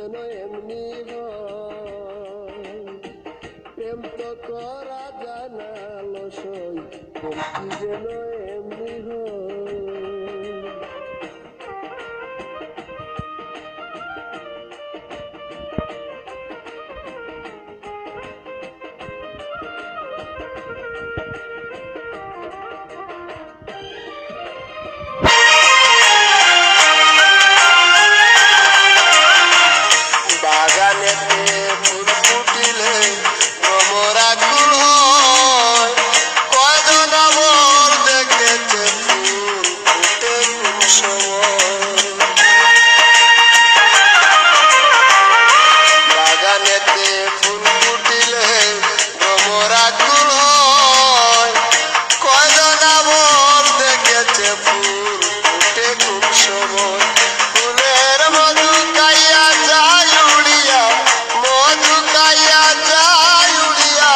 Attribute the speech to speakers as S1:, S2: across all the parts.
S1: যেন এমনি হয়, প্রেম তো করা যায় না লসই, প্রেম কি যেন এমনি হয়। বাগানেতে ফুল ফুটিলে ভ্রমরা কুল হয়, কয়জন আমার দেখেছে ফুল ফুটে কোন সময়। বাগানেতে ফুল ফুটিলে ভ্রমরা কুল হয়, কয়জন আমার দেখেছে ফুল ফুটে কোন সময়। ফুলের মধু খাইয়া যায় উড়িয়া, মধু খাইয়া যায় উড়িয়া,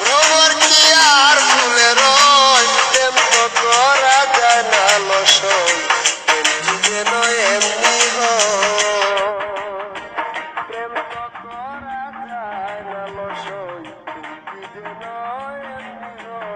S1: ভ্রমর কি আর ফুলে রয়, প্রেম তো করা যায় না লসই, প্রেম কি যেন এমনি হয়, প্রেম তো করা যায় না লসই, প্রেম কি যেন এমনি হয়।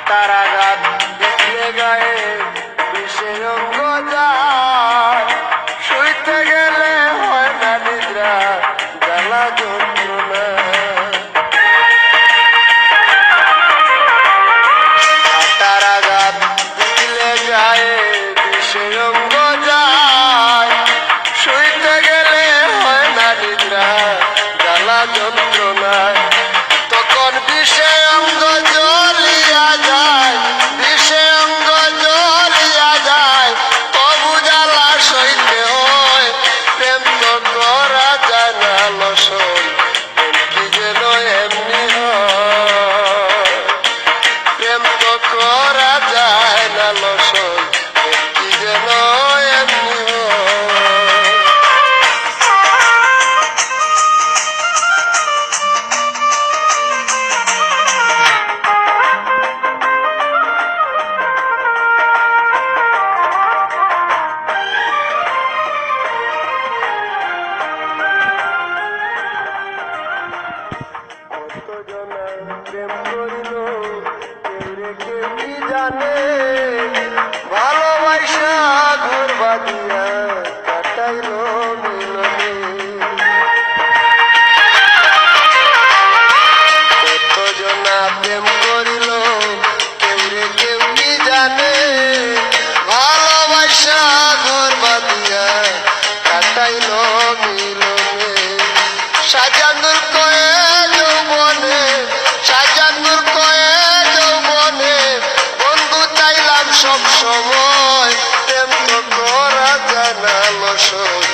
S1: কাটার আঘাত দেখলে গায়ে বিষের অঙ্গ যায়, শুইতে গেলে হয় না নিদ্রা, জ্বালা যন্ত্রণা। কাটার আঘাত দেখলে গায়ে বিষের অঙ্গ যায়, শুইতে গেলে হয় না নিদ্রা, জ্বালা যন্ত্রণায়। তখন বিষে অঙ্গ জ্বলিয়া যায়, বিষে অঙ্গ জ্বলিয়া যায়, তবু জ্বালা সইতে হয়, প্রেম তো করা যায় না লসই, প্রেম কি যেন এমনি হয়, প্রেম তো করা যায় না লসই, প্রেম কি যেন এমনি হয়। কতজনা প্রেম করিল কেউ রে কেউ কি জানে, ভালোবাসা ঘর বাঁধিয়া কাটাইল মিলনে। কতজনা প্রেম করিল কেউ রে কেউ কি জানে, ভালোবাসা ঘর বাঁধিয়া কাটাইল মিলনে। সাজানুর কয়ে যৌবনে, সাজানুর কয়ে যৌবনে, বন্ধু চাইলাম সব সময়, প্রেম তো করা যায় না লসই,